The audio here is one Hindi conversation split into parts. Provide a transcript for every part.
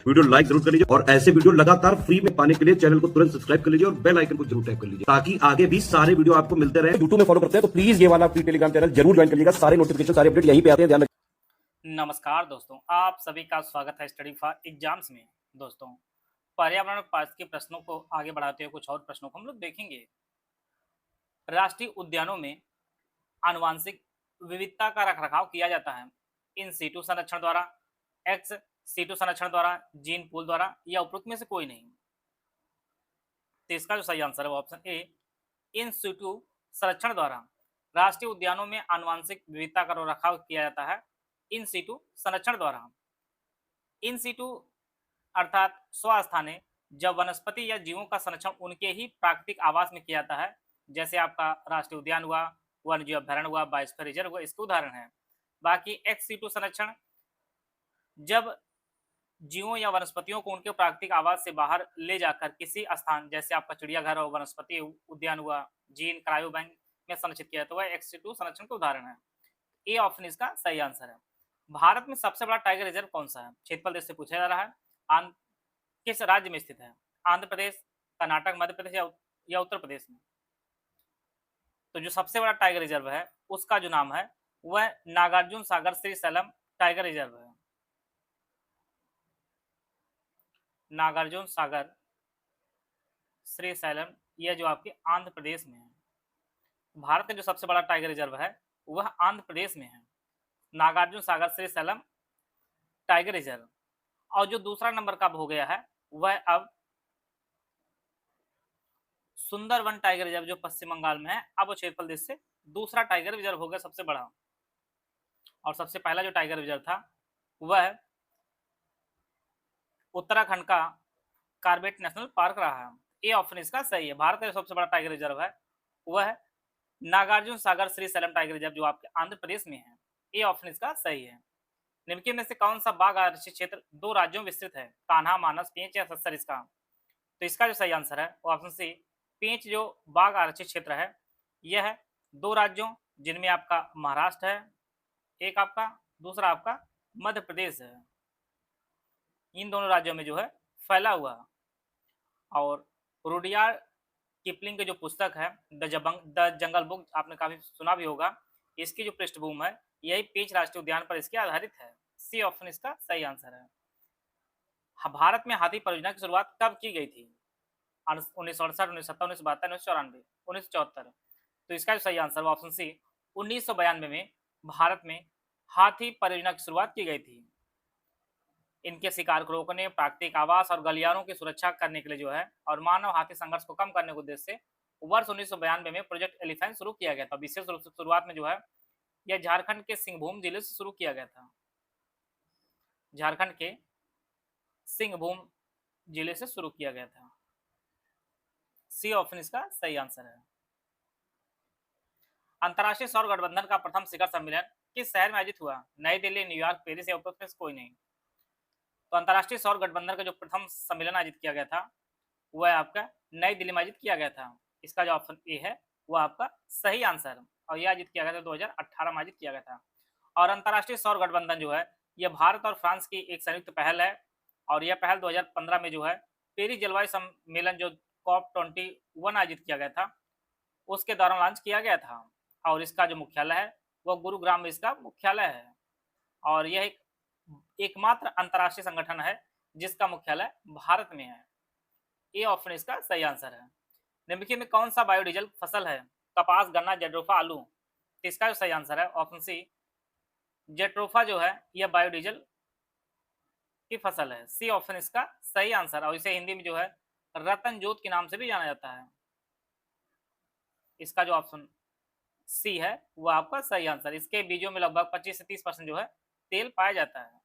वीडियो लाइक जरूर कर लीजिए और ऐसे वीडियो लगातार फ्री में पाने के लिए चैनल को तुरंत सब्सक्राइब कर लीजिए और बेल आइकन को जरूर टैप कर लीजिए ताकि आगे भी सारे वीडियो आपको मिलते रहे। यूट्यूब में फॉलो करते हैं तो प्लीज ये वाला फ्री टेलीग्राम चैनल जरूर ज्वाइन कर लीजिएगा। सारे नोटिफिकेशन सारे अपडेट यहीं पे आते हैं, ध्यान रखिए। नमस्कार दोस्तों, आप सभी का स्वागत है स्टडी फॉर एग्जाम्स में। दोस्तों, पर्यावरण पाठ के प्रश्नों को आगे बढ़ाते हुए कुछ और प्रश्नों को हम लोग देखेंगे। राष्ट्रीय उद्यानों में आनुवांशिक विविधता का रखरखाव किया जाता है इन सीटू संरक्षण द्वारा, एक्स सीटू संरक्षण द्वारा, जीन पूल द्वारा या उपरोक्त में से कोई नहीं। तो इसका जो सही आंसर है वो ऑप्शन ए, इन सीटू संरक्षण द्वारा राष्ट्रीय उद्यानों में आनुवांशिक विविधता का रखरखाव किया जाता है इन सीटू संरक्षण द्वारा। इन सीटू अर्थात स्वस्थाने जब वनस्पति या जीवों का संरक्षण उनके ही प्राकृतिक आवास में किया जाता है, जैसे आपका राष्ट्रीय उद्यान हुआ, वन्य जीव अभ्यारण्य हुआ, बायोस्फीयर रिजर्व हुआ, इसके उदाहरण है। बाकी एक्स सीटू संरक्षण जब जीवों या वनस्पतियों को उनके प्राकृतिक आवास से बाहर ले जाकर किसी स्थान, जैसे आपका चिड़ियाघर और वनस्पति उद्यान हुआ, जीन क्रायो बैंक में संरक्षित किया, तो वह एक्स सीटू संरक्षण के उदाहरण है। ए ऑप्शन इसका सही आंसर है। भारत में सबसे बड़ा टाइगर रिजर्व कौन सा है? क्षेत्रफल देश से पूछा जा रहा है। किस राज्य में स्थित है? आंध्र प्रदेश, कर्नाटक, मध्य प्रदेश या उत्तर प्रदेश में? तो जो सबसे बड़ा टाइगर रिजर्व है उसका जो नाम है वह नागार्जुन सागर श्रीशैलम टाइगर रिजर्व है। नागार्जुन सागर श्रीशैलम यह जो आपके आंध्र प्रदेश में है। भारत में जो सबसे बड़ा टाइगर रिजर्व है वह आंध्र प्रदेश में है, नागार्जुन सागर श्रीशैलम टाइगर रिजर्व। और जो दूसरा नंबर का हो गया है वह अब सुंदरवन टाइगर रिजर्व जो पश्चिम बंगाल में है, अब वो क्षेत्रफल देश से दूसरा टाइगर रिजर्व हो गया सबसे बड़ा। और सबसे पहला जो टाइगर रिजर्व था वह उत्तराखंड का कार्बेट नेशनल पार्क रहा है। ये ऑप्शन इसका सही है। भारत का सबसे बड़ा टाइगर रिजर्व है वह नागार्जुन सागर श्रीशैलम टाइगर रिजर्व जो आपके आंध्र प्रदेश में है। ये ऑप्शन इसका सही है। निम्नलिखित में से कौन सा बाघ आरक्षित क्षेत्र 2 राज्यों में विस्तृत है? कान्हा, मानस, पेंच या सत्सर इसका? तो इसका जो सही आंसर है वो ऑप्शन सी, पेंच जो बाघ आरक्षित क्षेत्र है यह है 2 राज्यों जिनमें आपका महाराष्ट्र है, एक आपका, दूसरा आपका मध्य प्रदेश है। इन दोनों राज्यों में जो है फैला हुआ। और रुडियार्ड किपलिंग की जो पुस्तक है द जंगल बुक, आपने काफी सुना भी होगा, इसकी जो पृष्ठभूमि है यही पेंच राष्ट्रीय उद्यान पर इसके आधारित है। सी ऑप्शन इसका सही आंसर है। भारत में हाथी परियोजना की शुरुआत कब की गई थी? 1968, 1970, 1972, 1994, 1974। तो इसका जो सही आंसर है ऑप्शन सी, 1992 में भारत में हाथी परियोजना की शुरुआत की गई थी। इनके शिकार को रोकने, प्राकृतिक आवास और गलियारों की सुरक्षा करने के लिए जो है और मानव हाथी संघर्ष को कम करने के उद्देश्य से वर्ष 1992 में प्रोजेक्ट एलिफेंट शुरू किया गया था। विशेष रूप से शुरुआत में जो है यह झारखंड के सिंहभूम जिले से शुरू किया गया था। झारखंड के सिंहभूम जिले से शुरू किया गया था। सी ऑप्शन इसका सही आंसर है। अंतर्राष्ट्रीय सौर गठबंधन का प्रथम शिखर सम्मेलन किस शहर में आयोजित हुआ? नई दिल्ली, न्यूयॉर्क, पेरिस या उपरोक्त में से कोई नहीं। तो अंतर्राष्ट्रीय सौर गठबंधन का जो प्रथम सम्मेलन आयोजित किया गया था वह आपका नई दिल्ली में आयोजित किया गया था। इसका जो ऑप्शन ए है वह आपका सही आंसर, और यह आयोजित किया गया था 2018 में आयोजित किया गया था। और अंतर्राष्ट्रीय सौर गठबंधन जो है यह भारत और फ्रांस की एक संयुक्त पहल है, और यह पहल 2015 में जो है पेरिस जलवायु सम्मेलन जो COP21 आयोजित किया गया था उसके दौरान लॉन्च किया गया था। और इसका जो मुख्यालय है वह गुरुग्राम में इसका मुख्यालय है। और यह एकमात्र अंतर्राष्ट्रीय संगठन है जिसका मुख्यालय भारत में है। ये ऑप्शन इसका सही आंसर है। निम्नलिखित में कौन सा बायोडीजल फसल है? कपास, गन्ना, जेट्रोफा, आलू? तो इसका जो सही आंसर है ऑप्शन सी, जेट्रोफा जो है यह बायोडीजल की फसल है। सी ऑप्शन इसका सही आंसर, और इसे हिंदी में जो है रतन जोत के नाम से भी जाना जाता है। इसका जो ऑप्शन सी है वह आपका सही आंसर। इसके बीजों में लगभग 25 से 30% जो है तेल पाया जाता है।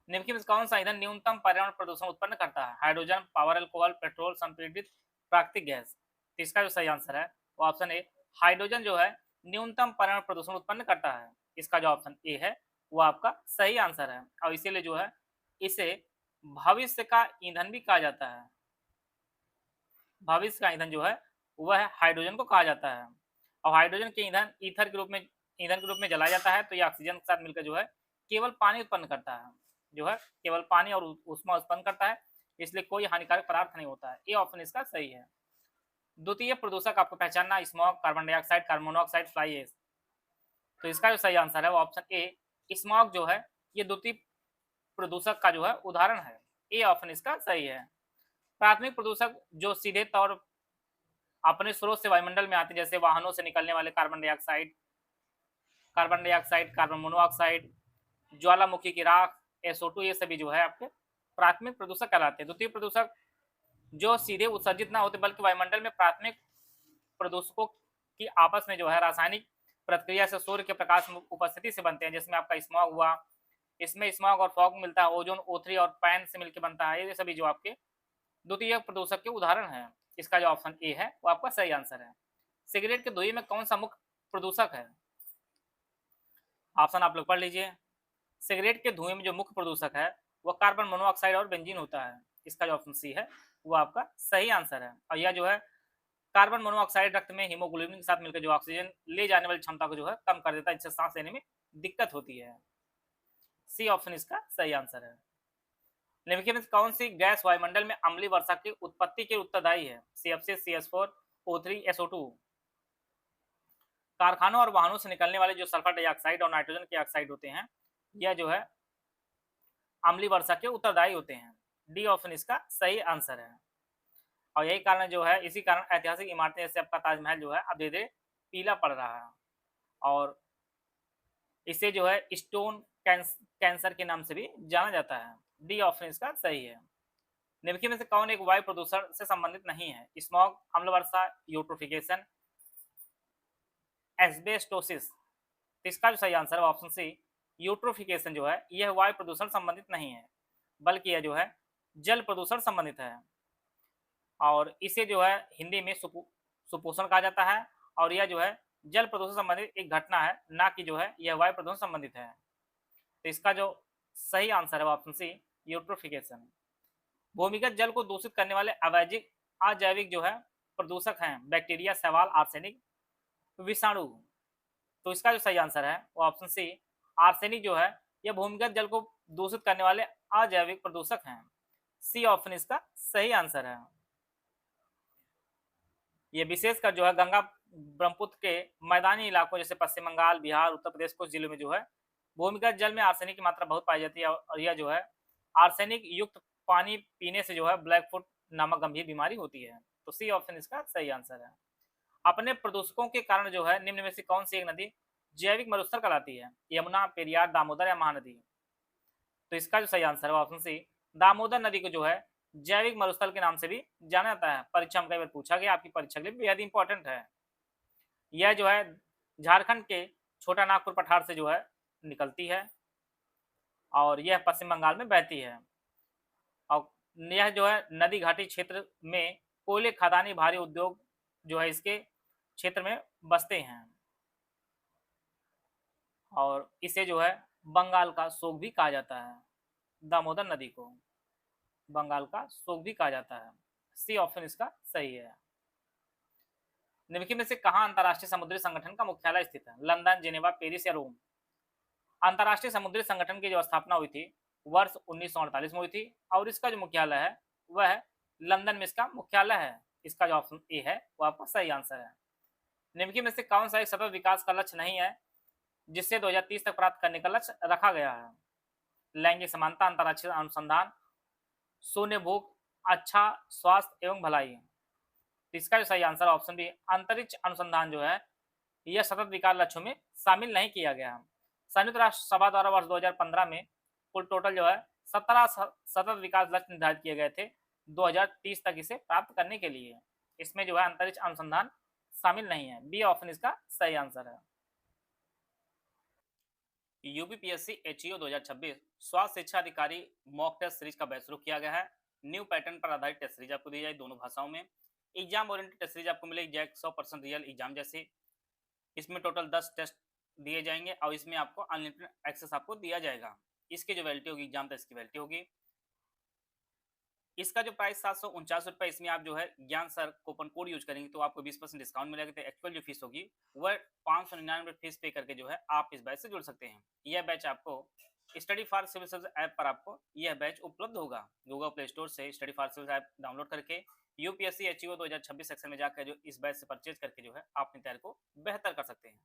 निम्नलिखित में कौन सा ईंधन न्यूनतम पर्यावरण प्रदूषण उत्पन्न करता है? हाइड्रोजन, पावर, अल्कोहल, पेट्रोल, संपीड़ित प्राकृतिक गैस? तो इसका जो सही आंसर है वो ऑप्शन ए, हाइड्रोजन जो है न्यूनतम पर्यावरण प्रदूषण उत्पन्न करता है। इसका जो ऑप्शन ए है वो आपका सही आंसर है, और इसीलिए जो है इसे भविष्य का ईंधन भी कहा जाता है। भविष्य का ईंधन जो है वह हाइड्रोजन को कहा जाता है। और हाइड्रोजन के ईंधन ईंधन के रूप में जलाया जाता है, तो ये ऑक्सीजन के साथ मिलकर जो है केवल पानी उत्पन्न करता है। जो है केवल पानी और ऊष्मा उत्पन्न करता है, इसलिए कोई हानिकारक पदार्थ नहीं होता है। ए ऑप्शन इसका सही है। द्वितीय प्रदूषक आपको पहचानना, smog, carbon dioxide, carbon monoxide, fly ash. तो इसका जो सही आंसर है वो ऑप्शन ए, स्मॉग जो है ये द्वितीय प्रदूषक का जो है उदाहरण है। ए ऑप्शन इसका सही है। प्राथमिक प्रदूषक जो सीधे तौर अपने स्रोत से वायुमंडल में आते हैं, जैसे वाहनों से निकलने वाले कार्बन डाइऑक्साइड, कार्बन मोनोऑक्साइड, ज्वालामुखी की राख, SO2, ये सभी जो है आपके प्राथमिक प्रदूषक कहलाते हैं। द्वितीय प्रदूषक जो सीधे उत्सर्जित ना होते बल्कि वायुमंडल में प्राथमिक प्रदूषकों की आपस में जो है रासायनिक प्रतिक्रिया से सूर्य के प्रकाश में उपस्थिति से बनते हैं, जिसमें आपका स्मॉग हुआ, इसमें स्मॉग और फॉग मिलता है, ओजोन O3 और पैन से मिलकर बनता है। ये सभी जो आपके द्वितीय प्रदूषक के उदाहरण हैं। इसका जो ऑप्शन ए है वो आपका सही आंसर है। सिगरेट के धुएं में कौन सा मुख्य प्रदूषक है? ऑप्शन आप लोग पढ़ लीजिए। सिगरेट के धुएं में जो मुख्य प्रदूषक है वो कार्बन मोनोऑक्साइड और बेंजीन होता है। इसका जो ऑप्शन सी है वो आपका सही आंसर है। और यह जो है कार्बन मोनोऑक्साइड रक्त में हीमोग्लोबिन के साथ मिलकर जो ऑक्सीजन ले जाने वाली क्षमता को जो है कम कर देता है, जिससे सांस लेने में दिक्कत होती है। सी ऑप्शन इसका सही आंसर है। निम्नलिखित में कौन सी गैस वायुमंडल में अम्लीय वर्षा की उत्पत्ति के उत्तरदायी है? CF6, CH4, O3, SO2। कारखानों और वाहनों से निकलने वाले जो सल्फर डाइऑक्साइड और नाइट्रोजन के ऑक्साइड होते हैं, यह जो है अम्लीय वर्षा के उत्तरदायी होते हैं। डी ऑप्शन इसका सही आंसर है। और यही कारण जो है, इसी कारण ऐतिहासिक इमारतें जैसे आपका ताजमहल जो है अब धीरे धीरे पीला पड़ रहा है, और इसे जो है स्टोन कैंसर के नाम से भी जाना जाता है। डी ऑप्शन इसका सही है। निम्नलिखित में से कौन एक वायु प्रदूषण से संबंधित नहीं है? स्मॉग, अम्ल वर्षा, यूट्रोफिकेशन, एस्बेस्टोसिस। इसका जो सही आंसर है ऑप्शन सी, यूट्रोफिकेशन जो है यह वायु प्रदूषण संबंधित नहीं है, बल्कि यह जो है जल प्रदूषण संबंधित है, और इसे जो है हिंदी में सुपोषण कहा जाता है, और यह जो है जल प्रदूषण संबंधित एक घटना है, ना कि जो है यह वायु प्रदूषण संबंधित है। तो इसका जो सही आंसर है ऑप्शन सी, यूट्रोफिकेशन। भूमिगत जल को दूषित करने वाले अजैविक जो है प्रदूषक हैं बैक्टीरिया, शैवाल, आर्सेनिक, विषाणु। तो इसका जो सही आंसर है वो ऑप्शन सी, आर्सेनिक जो है यह भूमिगत जल को दूषित करने वाले अजैविक प्रदूषक हैं। सी ऑप्शन इसका सही आंसर है। ये विशेषकर जो है गंगा ब्रह्मपुत्र के मैदानी इलाकों जैसे पश्चिम बंगाल, बिहार, उत्तर प्रदेश, कुछ जिलों में जो है भूमिगत जल में आर्सेनिक की मात्रा बहुत पाई जाती है, और यह जो है आर्सेनिक युक्त पानी पीने से जो है ब्लैक फुट नामक गंभीर बीमारी होती है। तो सी ऑप्शन इसका सही आंसर है। अपने प्रदूषकों के कारण जो है निम्न में से कौन सी एक नदी जैविक मरुस्थल कहलाती है? यमुना, पेरियार, दामोदर या महानदी। तो इसका जो सही आंसर है ऑप्शन सी, दामोदर नदी को जो है जैविक मरुस्थल के नाम से भी जाना जाता है। परीक्षा में कई बार पूछा गया, आपकी परीक्षा के लिए बेहद इंपॉर्टेंट है। यह जो है झारखंड के छोटा नागपुर पठार से जो है निकलती है, और यह पश्चिम बंगाल में बहती है, और यह जो है नदी घाटी क्षेत्र में कोयले, खदानी, भारी उद्योग जो है इसके क्षेत्र में बसते हैं, और इसे जो है बंगाल का शोक भी कहा जाता है। दामोदर नदी को बंगाल का शोक भी कहा जाता है। सी ऑप्शन इसका सही है। निम्नलिखित में से कहाँ अंतर्राष्ट्रीय समुद्री संगठन का मुख्यालय स्थित है? लंदन, जेनेवा, पेरिस या रोम। अंतर्राष्ट्रीय समुद्री संगठन की जो स्थापना हुई थी वर्ष 1948 में हुई थी, और इसका जो मुख्यालय है वह लंदन में इसका मुख्यालय है। इसका जो ऑप्शन ए है वो आपका सही आंसर है। निम्नलिखित में से कौन सा एक सतत विकास का लक्ष्य नहीं है जिससे 2030 तक प्राप्त करने का लक्ष्य रखा गया है? लैंगिक समानता, अंतर्राष्ट्रीय अनुसंधान, शून्य भूख, अच्छा स्वास्थ्य एवं भलाई। इसका जो सही आंसर ऑप्शन बी, अंतरिक्ष अनुसंधान जो है यह सतत विकास लक्ष्यों में शामिल नहीं किया गया है। संयुक्त राष्ट्र सभा द्वारा वर्ष 2015 में कुल टोटल जो है 17 सतत विकास लक्ष्य निर्धारित किए गए थे 2030 तक इसे प्राप्त करने के लिए। इसमें जो है अंतरिक्ष अनुसंधान शामिल नहीं है। बी ऑप्शन इसका सही आंसर है। यूपीपीएससी HEO 2026 स्वास्थ्य शिक्षा अधिकारी मॉक टेस्ट सीरीज का बैच शुरू किया गया है। न्यू पैटर्न पर आधारित टेस्ट सीरीज आपको दी जाए दोनों भाषाओं में। एग्जाम ओरिएंटेड टेस्ट सीरीज आपको मिलेगी जैक 100% रियल एग्जाम जैसे। इसमें टोटल 10 टेस्ट दिए जाएंगे, और इसमें आपको अनलिमिटेड एक्सेस आपको दिया जाएगा। इसकी जो वैलिडिटी होगी एग्जाम टेस्ट की वैलिडिटी होगी। इसका जो प्राइस 749 रुपये, इसमें आप जो है ज्ञान सर कूपन कोड यूज करेंगे तो आपको 20% डिस्काउंट मिलेगा। तो एक्चुअल जो फीस होगी वह 599 फीस पे करके जो है आप इस बैच से जुड़ सकते हैं। यह बैच आपको study for civil service app पर आपको यह बैच उपलब्ध होगा। गूगल प्ले स्टोर से study for civil app download करके यूपीएससी एचईओ 2026 सेक्शन में जाकर जो इस बैच से परचेज करके जो है आप अपनी तैयारी को बेहतर कर सकते हैं।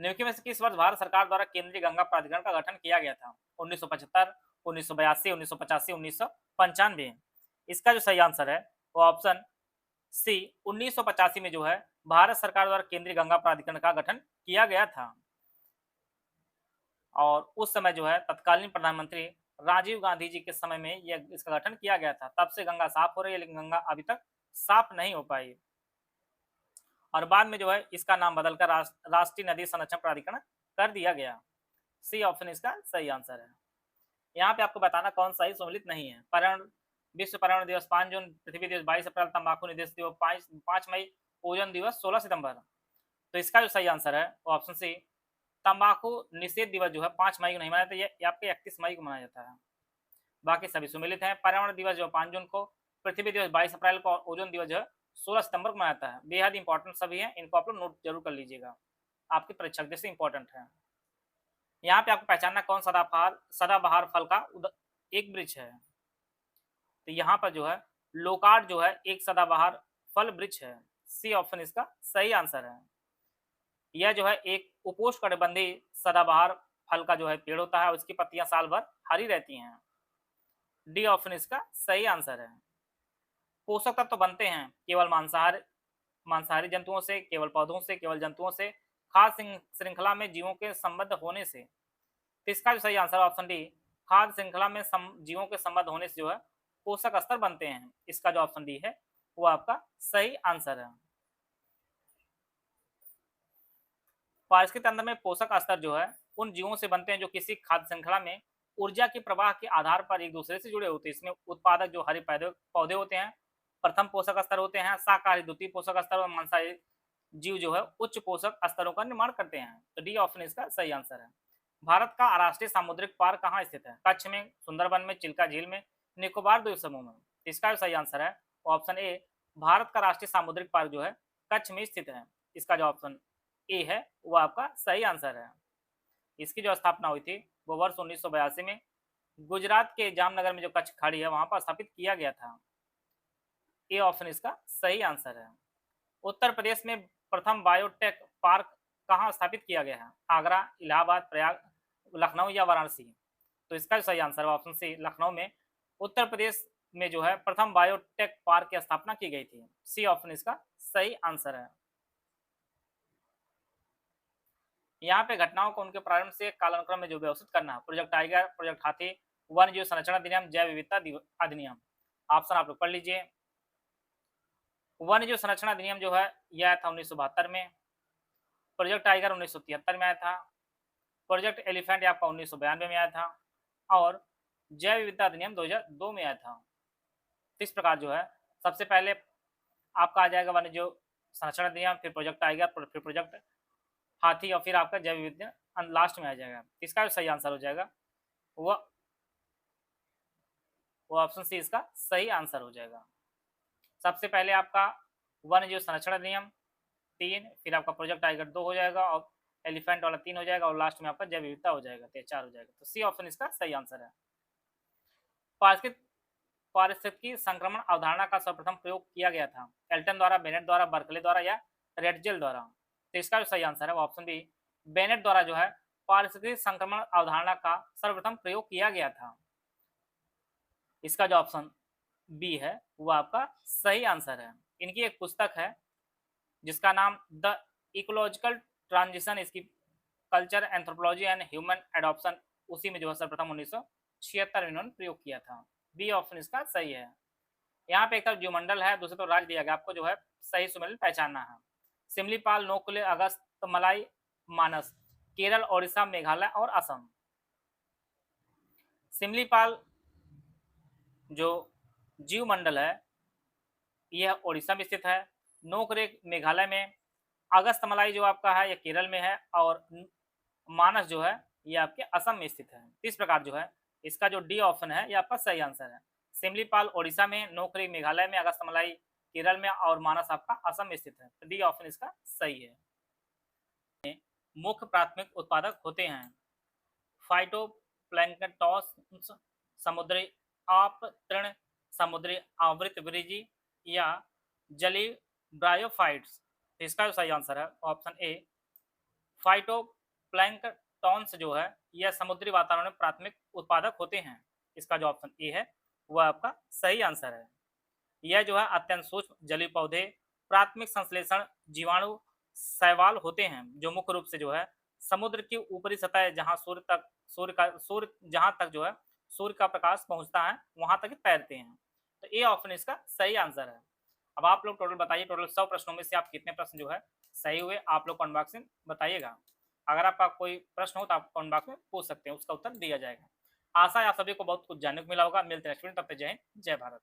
निम्नलिखित में से किस वर्ष भारत सरकार द्वारा केंद्रीय गंगा प्राधिकरण का गठन किया गया था? 1975, 1982, 1985, 1995। इसका जो सही आंसर है वो ऑप्शन सी 1985 में जो है भारत सरकार द्वारा केंद्रीय गंगा प्राधिकरण का गठन किया गया था। और उस समय जो है तत्कालीन प्रधानमंत्री राजीव गांधी जी के समय में यह इसका गठन किया गया था। तब से गंगा साफ हो रही है, लेकिन गंगा अभी तक साफ नहीं हो पाई और बाद में जो है इसका नाम बदलकर राष्ट्रीय नदी संरक्षण प्राधिकरण कर दिया गया। सी ऑप्शन इसका सही आंसर है। यहाँ पे आपको बताना कौन सा ही सम्मिलित नहीं है। पर्यावरण विश्व पर्यावरण दिवस 5 जून, पृथ्वी दिवस 22 अप्रैल, तंबाकू निषेध दिवस 5 मई, ओजोन दिवस 16 सितंबर। तो इसका जो सही आंसर है वो ऑप्शन सी तंबाकू निषेध दिवस जो है 5 मई को नहीं मनाया जाता, ये आपके 31 मई को मनाया जाता है। बाकी सभी सुमिलित हैं। पर्यावरण दिवस जो 5 जून को, पृथ्वी दिवस 22 अप्रैल को और ओजोन दिवस जो है 16 सितंबर को मनाया जाता है। बेहद इंपॉर्टेंट सभी हैं, इनको आप लोग नोट जरूर कर लीजिएगा, आपकी परीक्षा के दृष्टि इंपॉर्टेंट है। यहाँ पे आपको पहचानना कौन सदाबहार फल का एक वृक्ष है। तो यहाँ पर जो है लोकार्ड जो है एक सदाबहार फल वृक्ष है। सी ऑप्शन इसका सही आंसर है। यह जो है एक उपोष्णकटिबंधीय सदाबहार फल का जो है पेड़ होता है, उसकी पत्तियां साल भर हरी रहती हैं। डी ऑप्शन इसका सही आंसर है। पोषक तत्व तो बनते हैं केवल मांसाहारी जंतुओं से, केवल पौधों से, केवल जंतुओं से, खाद्य श्रृंखला में जीवों के संबद्ध होने से। तो इसका जो सही आंसर ऑप्शन डी खाद्य श्रृंखला में जीवों के संबद्ध होने से जो है पोषक स्तर बनते हैं। इसका जो ऑप्शन डी है वो आपका सही आंसर है। पारिस्थितिक तंत्र में पोषक स्तर जो है उन जीवों से बनते हैं जो किसी खाद्य श्रृंखला में ऊर्जा के प्रवाह के आधार पर एक दूसरे से जुड़े होते हैं। इसमें उत्पादक जो हरे पौधे होते हैं प्रथम पोषक स्तर होते हैं, शाकाहारी द्वितीय पोषक स्तर और मांसाहारी जीव जो है उच्च पोषक स्तरों का निर्माण करते हैं। तो डी ऑप्शन इसका सही आंसर है। भारत का राष्ट्रीय सामुद्रिक पार्क कहाँ स्थित है? कच्छ में, सुंदरबन में, चिल्का झील में, निकोबार द्वीप समूह में। इसका सही आंसर है ऑप्शन ए भारत का राष्ट्रीय सामुद्रिक पार्क जो है कच्छ में स्थित है। इसका जो ऑप्शन ए है वो आपका सही आंसर है। इसकी जो स्थापना हुई थी वो वर्ष 1982 में गुजरात के जामनगर में जो कच्छ खाड़ी है वहां पर स्थापित किया गया था। ए ऑप्शन इसका सही आंसर है। उत्तर प्रदेश में प्रथम बायोटेक पार्क कहाँ स्थापित किया गया है? आगरा, इलाहाबाद, प्रयाग, लखनऊ या वाराणसी। तो इसका सही आंसर है ऑप्शन सी लखनऊ में उत्तर प्रदेश में जो है प्रथम बायोटेक पार्क की स्थापना की गई थी। सी ऑप्शन इसका सही आंसर है। यहाँ पे घटनाओं को उनके प्रारंभ से कालानुक्रम में जो व्यवस्थित करना, प्रोजेक्ट टाइगर, प्रोजेक्ट हाथी, वन्य जीव संरक्षण अधिनियम, जैव विविधता अधिनियम। ऑप्शन आप लोग पढ़ लीजिए। वन्य जीव संरक्षण अधिनियम जो है यह आया था 1972 में। प्रोजेक्ट टाइगर 1973 में आया था। प्रोजेक्ट एलिफेंट आपका 1992 में आया था और जैव विविधता अधिनियम 2002 में आया था। इस प्रकार जो है सबसे पहले आपका आ जाएगा वन्य जीव संरक्षण अधिनियम, फिर प्रोजेक्ट टाइगर, फिर प्रोजेक्ट हाथी और फिर आपका जैव विविधता लास्ट में आ जाएगा। इसका जो सही आंसर हो जाएगा वो ऑप्शन सी इसका सही आंसर हो जाएगा। सबसे पहले आपका वन्य जीव संरक्षण अधिनियम 3, फिर आपका प्रोजेक्ट टाइगर 2 हो जाएगा और एलिफेंट वाला 3 हो जाएगा और लास्ट में आपका जैव विविधता हो जाएगा, तो 4 हो जाएगा। तो सी ऑप्शन इसका सही आंसर है। पारिस्थितिकी संक्रमण अवधारणा का सर्वप्रथम प्रयोग किया गया था? एल्टन द्वारा, बेनेट द्वारा, बर्कले द्वारा या रेडजेल द्वारा। तो इसका जो सही आंसर है वो ऑप्शन बी बेनेट द्वारा जो है पारिस्थितिक संक्रमण अवधारणा का सर्वप्रथम प्रयोग किया गया था। इसका जो ऑप्शन बी है वो आपका सही आंसर है। इनकी एक पुस्तक है जिसका नाम द इकोलॉजिकल ट्रांजिशन, इसकी culture, anthropology and human adoption, उसी में जो है सर्वप्रथम 1976 में इन्होंने प्रयोग किया था। बी ऑप्शन इसका सही है। यहाँ पे एक तरफ जीवमंडल है, दूसरे तरफ राज्य दिया गया, आपको जो है सही सुमेलित पहचानना है। सिमलीपाल, नोकुले, अगस्त, मलाई, मानस, केरल, ओडिशा, मेघालय और असम। सिमलीपाल जो जीवमंडल है यह ओडिशा में स्थित है, नोकरेक मेघालय में, अगस्त मलाई जो आपका है यह केरल में है और मानस जो है यह आपके असम में स्थित है। इस प्रकार जो है इसका जो डी ऑप्शन है यह आपका सही आंसर है। सिमलीपाल ओडिशा में, नोकरेक मेघालय में, अगस्त मलाई केरल में और मानस आपका असम में स्थित है। तो डी ऑप्शन इसका सही है। मुख्य प्राथमिक उत्पादक होते हैं फाइटोप्लैंक्टन्स, समुद्री अपतृण, समुद्री आवृत वृजी या जलीय ब्रायोफाइट्स। इसका जो सही आंसर है ऑप्शन ए फाइटोप्लैंक्टन्स जो है यह समुद्री वातावरण में प्राथमिक उत्पादक होते हैं। इसका जो ऑप्शन ए है वह आपका सही आंसर है। यह जो है अत्यंत सूक्ष्म जलीय पौधे प्राथमिक संश्लेषण जीवाणु शैवाल होते हैं जो मुख्य रूप से जो है समुद्र की ऊपरी सतह जहां सूर्य जहां तक जो है सूर्य का प्रकाश पहुंचता है वहां तक तैरते हैं। तो ए ऑप्शन इसका सही आंसर है। अब आप लोग टोटल बताइए, टोटल 100 प्रश्नों में से आप कितने प्रश्न जो है सही हुए, आप लोग कमेंट बॉक्स में बताइएगा। अगर आपका कोई प्रश्न हो तो आप कमेंट बॉक्स में पूछ सकते हैं, उसका उत्तर दिया जाएगा। आशा है आप सभी को बहुत कुछ जानने को मिला होगा। मिलते हैं नेक्स्ट वीडियो, तब तक जय हिंद जय भारत।